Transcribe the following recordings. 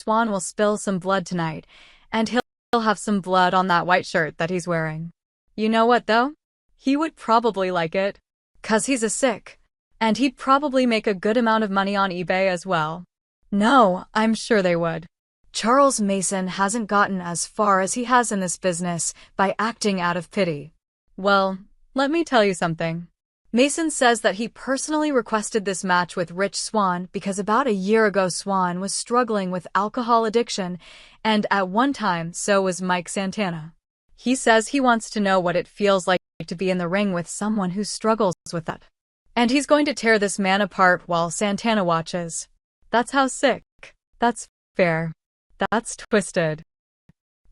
Swann will spill some blood tonight, and he'll have some blood on that white shirt that he's wearing. You know what, though? He would probably like it. 'Cause he's a sick. And he'd probably make a good amount of money on eBay as well. No, I'm sure they would. Charles Mason hasn't gotten as far as he has in this business by acting out of pity. Well, let me tell you something. Mason says that he personally requested this match with Rich Swann because about a year ago Swann was struggling with alcohol addiction, and at one time so was Mike Santana. He says he wants to know what it feels like to be in the ring with someone who struggles with that. And he's going to tear this man apart while Santana watches. That's how sick. That's fair. That's twisted.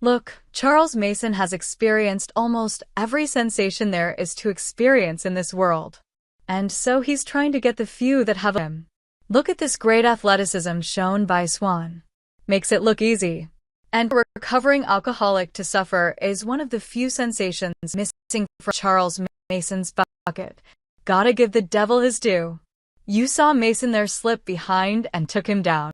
Look, Charles Mason has experienced almost every sensation there is to experience in this world. And so he's trying to get the few that have him. Look at this great athleticism shown by Swann. Makes it look easy. And a recovering alcoholic to suffer is one of the few sensations missing from Charles Mason's bucket. Gotta give the devil his due. You saw Mason there slip behind and took him down.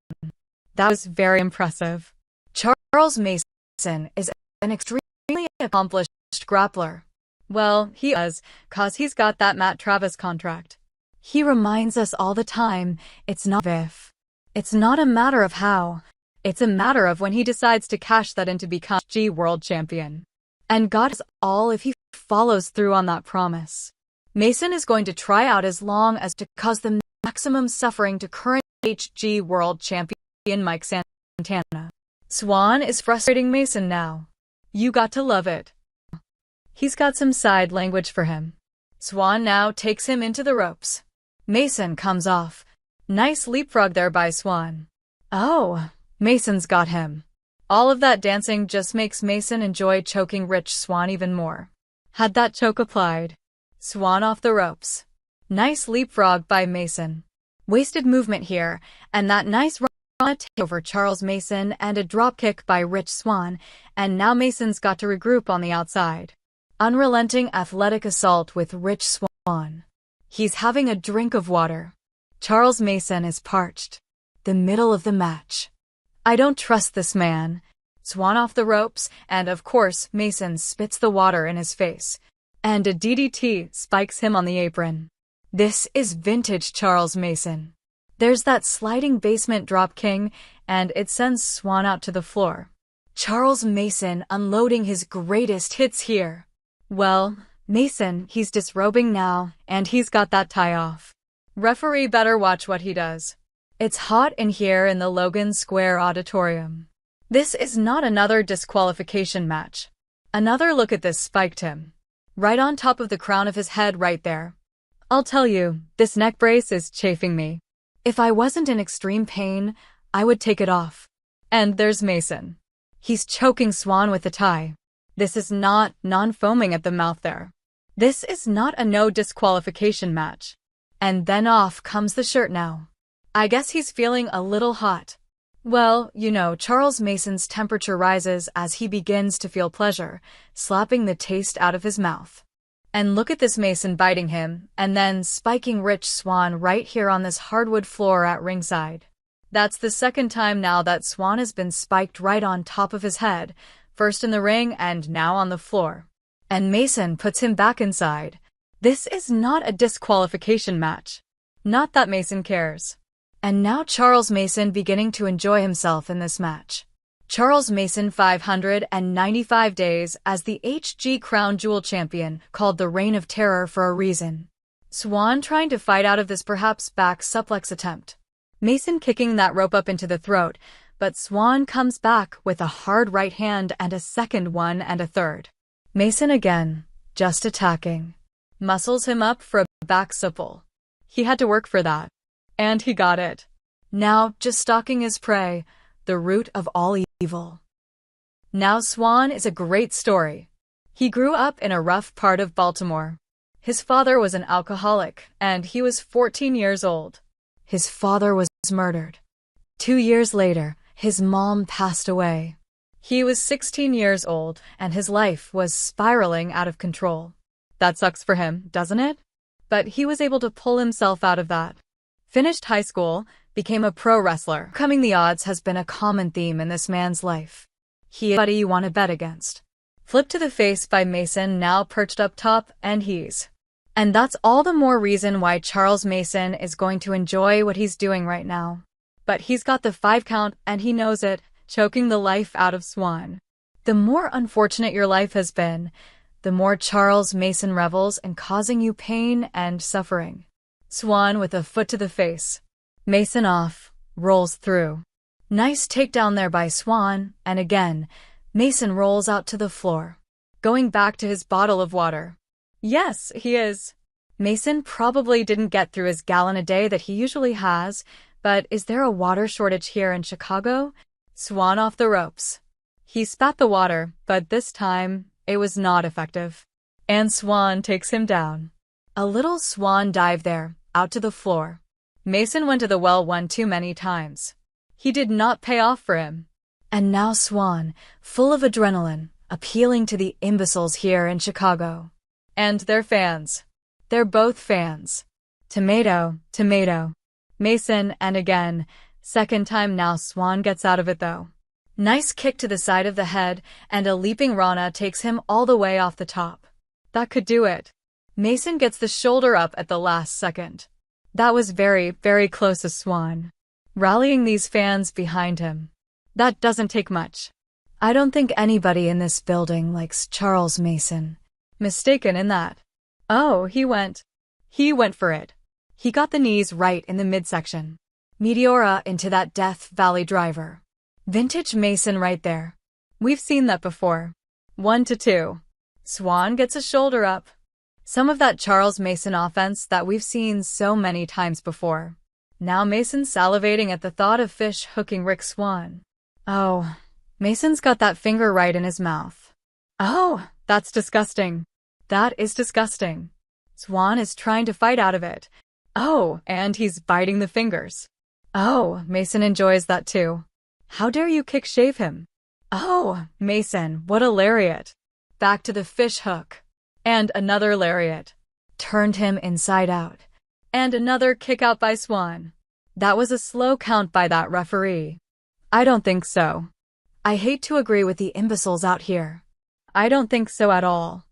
That was very impressive. Charles Mason is an extremely accomplished grappler. Well, he is, 'cause he's got that Matt Travis contract. He reminds us all the time, it's not if. It's not a matter of how. It's a matter of when he decides to cash that in to become HOG World Champion. And God is all if he follows through on that promise. Mason is going to try out as long as to cause the maximum suffering to current HOG World Champion Mike Santana. Swann is frustrating Mason now. You got to love it. He's got some side language for him. Swann now takes him into the ropes. Mason comes off. Nice leapfrog there by Swann. Oh, Mason's got him. All of that dancing just makes Mason enjoy choking Rich Swann even more. Had that choke applied. Swann off the ropes. Nice leapfrog by Mason. Wasted movement here, and that nice run over Charles Mason and a dropkick by Rich Swann, and now Mason's got to regroup on the outside. Unrelenting athletic assault with Rich Swann. He's having a drink of water. Charles Mason is parched. The middle of the match. I don't trust this man. Swann off the ropes, and of course Mason spits the water in his face. And a DDT spikes him on the apron. This is vintage Charles Mason. There's that sliding basement drop king, and it sends Swann out to the floor. Charles Mason unloading his greatest hits here. Well, Mason, he's disrobing now, and he's got that tie off. Referee better watch what he does. It's hot in here in the Logan Square Auditorium. This is not another disqualification match. Another look at this spiked him. Right on top of the crown of his head right there. I'll tell you, this neck brace is chafing me. If I wasn't in extreme pain, I would take it off. And there's Mason. He's choking Swann with the tie. This is not non-foaming at the mouth there. This is not a no disqualification match. And then off comes the shirt now. I guess he's feeling a little hot. Well, you know, Charles Mason's temperature rises as he begins to feel pleasure, slapping the taste out of his mouth. And look at this Mason biting him, and then spiking Rich Swann right here on this hardwood floor at ringside. That's the second time now that Swann has been spiked right on top of his head, first in the ring and now on the floor. And Mason puts him back inside. This is not a disqualification match. Not that Mason cares. And now Charles Mason beginning to enjoy himself in this match. Charles Mason 595 days as the HOG Crown Jewel Champion, called the Reign of Terror for a reason. Swann trying to fight out of this perhaps back suplex attempt. Mason kicking that rope up into the throat, but Swann comes back with a hard right hand and a second one and a third. Mason again, just attacking. Muscles him up for a back supple. He had to work for that. And he got it. Now just stalking his prey, the root of all evil. Now Swann is a great story. He grew up in a rough part of Baltimore. His father was an alcoholic, and he was 14 years old. His father was murdered. 2 years later, his mom passed away. He was 16 years old, and his life was spiraling out of control. That sucks for him, doesn't it? But he was able to pull himself out of that. Finished high school, became a pro wrestler. Coming the odds has been a common theme in this man's life. He is somebody you want to bet against. Flip to the face by Mason, now perched up top, and that's all the more reason why Charles Mason is going to enjoy what he's doing right now. But he's got the 5 count, and he knows it, choking the life out of Swann. The more unfortunate your life has been, the more Charles Mason revels in causing you pain and suffering. Swann with a foot to the face. Mason off, rolls through. Nice takedown there by Swann, and again, Mason rolls out to the floor. Going back to his bottle of water. Yes, he is. Mason probably didn't get through his gallon a day that he usually has, but is there a water shortage here in Chicago? Swann off the ropes. He spat the water, but this time, it was not effective. And Swann takes him down. A little Swann dive there, out to the floor. Mason went to the well one too many times. He did not pay off for him. And now Swann, full of adrenaline, appealing to the imbeciles here in Chicago. And their fans. They're both fans. Tomato, tomato. Mason, and again, second time now Swann gets out of it though. Nice kick to the side of the head, and a leaping Rana takes him all the way off the top. That could do it. Mason gets the shoulder up at the last second. That was very, very close to Swann. Rallying these fans behind him. That doesn't take much. I don't think anybody in this building likes Charles Mason. Mistaken in that. Oh, he went for it. He got the knees right in the midsection. Meteora into that Death Valley driver. Vintage Mason right there. We've seen that before. 1-2. Swann gets a shoulder up. Some of that Charles Mason offense that we've seen so many times before. Now Mason salivating at the thought of fish hooking Rick Swann. Oh, Mason's got that finger right in his mouth. Oh, that's disgusting. That is disgusting. Swann is trying to fight out of it. Oh, and he's biting the fingers. Oh, Mason enjoys that too. How dare you shave him? Oh, Mason, what a lariat. Back to the fish hook. And another lariat. Turned him inside out. And another kick out by Swann. That was a slow count by that referee. I don't think so. I hate to agree with the imbeciles out here. I don't think so at all.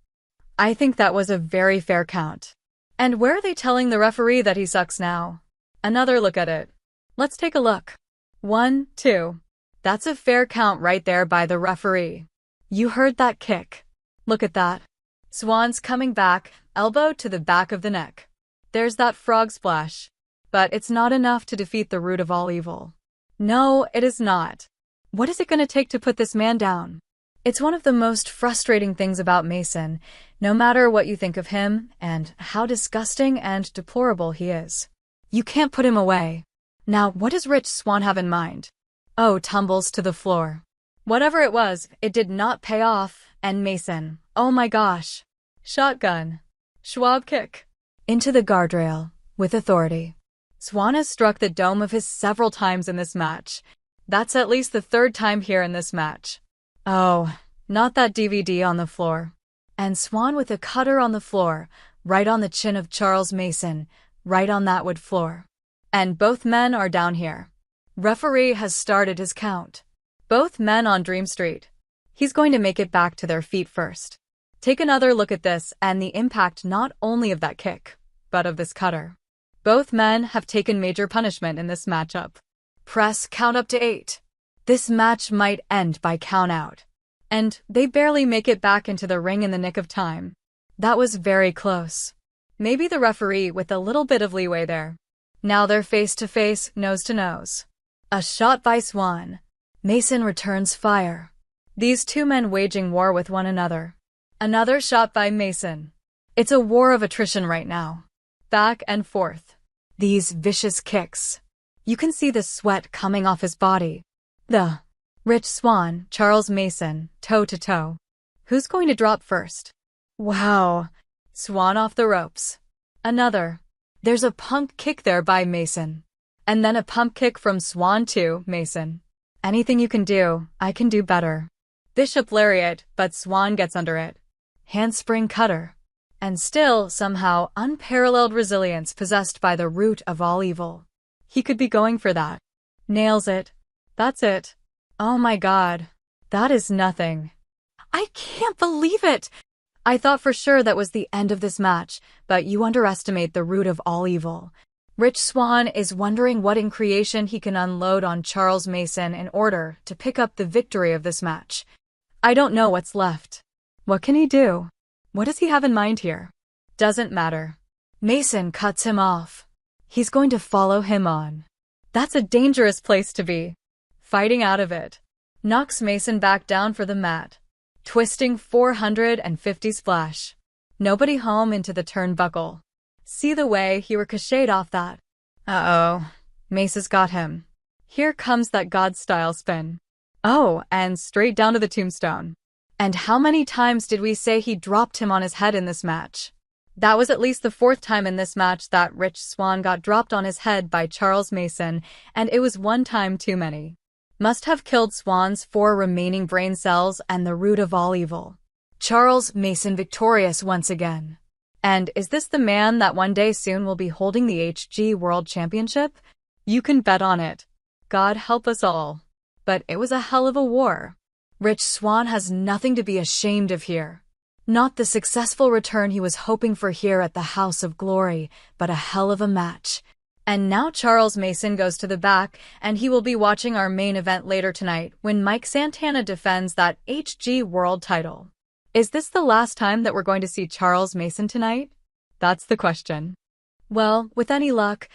I think that was a very fair count. And where are they telling the referee that he sucks now? Another look at it. Let's take a look. 1, 2. That's a fair count right there by the referee. You heard that kick. Look at that. Swann's coming back, elbow to the back of the neck. There's that frog splash. But it's not enough to defeat the root of all evil. No, it is not. What is it going to take to put this man down? It's one of the most frustrating things about Mason, no matter what you think of him and how disgusting and deplorable he is. You can't put him away. Now, what does Rich Swann have in mind? Oh, tumbles to the floor. Whatever it was, it did not pay off, and Mason, oh my gosh. Shotgun. Schwab kick. Into the guardrail, with authority. Swann has struck the dome of his several times in this match. That's at least the 3rd time here in this match. Oh, not that DVD on the floor. And Swann with a cutter on the floor, right on the chin of Charles Mason, right on that wood floor. And both men are down here. Referee has started his count. Both men on Dream Street. He's going to make it back to their feet first. Take another look at this and the impact not only of that kick, but of this cutter. Both men have taken major punishment in this matchup. Press count up to 8. This match might end by count out. And they barely make it back into the ring in the nick of time. That was very close. Maybe the referee with a little bit of leeway there. Now they're face to face, nose to nose. A shot by Swann. Mason returns fire. These two men waging war with one another. Another shot by Mason. It's a war of attrition right now. Back and forth. These vicious kicks. You can see the sweat coming off his body. The Rich Swann, Charles Mason, toe to toe. Who's going to drop first? Wow. Swann off the ropes. Another. There's a pump kick there by Mason. And then a pump kick from Swann to Mason. Anything you can do, I can do better. Bishop lariat, but Swann gets under it. Handspring cutter. And still, somehow, unparalleled resilience possessed by the root of all evil. He could be going for that. Nails it. That's it. Oh my god. That is nothing. I can't believe it! I thought for sure that was the end of this match, but you underestimate the root of all evil. Rich Swann is wondering what in creation he can unload on Charles Mason in order to pick up the victory of this match. I don't know what's left. What can he do? What does he have in mind here? Doesn't matter. Mason cuts him off. He's going to follow him on. That's a dangerous place to be. Fighting out of it. Knocks Mason back down for the mat. Twisting 450 splash. Nobody home into the turnbuckle. See the way he ricocheted off that. Uh-oh. Mace has got him. Here comes that God-style spin. Oh, and straight down to the tombstone. And how many times did we say he dropped him on his head in this match? That was at least the 4th time in this match that Rich Swann got dropped on his head by Charles Mason, and it was 1 time too many. Must have killed Swann's 4 remaining brain cells and the root of all evil. Charles Mason victorious once again. And is this the man that one day soon will be holding the HG World Championship? You can bet on it. God help us all. But it was a hell of a war. Rich Swann has nothing to be ashamed of here. Not the successful return he was hoping for here at the House of Glory, but a hell of a match. And now Charles Mason goes to the back, and he will be watching our main event later tonight when Mike Santana defends that HG World title. Is this the last time that we're going to see Charles Mason tonight? That's the question. Well, with any luck,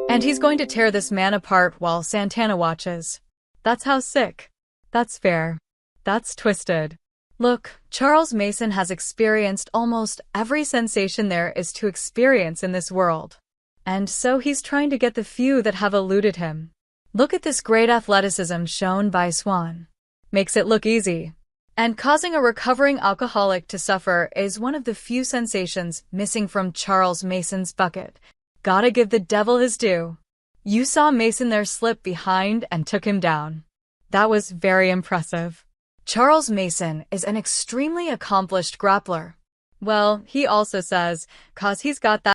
and he's going to tear this man apart while Santana watches. That's how sick. That's fair. That's twisted. Look, Charles Mason has experienced almost every sensation there is to experience in this world. And so he's trying to get the few that have eluded him. Look at this great athleticism shown by Swann. Makes it look easy. And causing a recovering alcoholic to suffer is one of the few sensations missing from Charles Mason's bucket. Gotta give the devil his due. You saw Mason there slip behind and took him down. That was very impressive. Charles Mason is an extremely accomplished grappler. Well, he also says, 'cause he's got that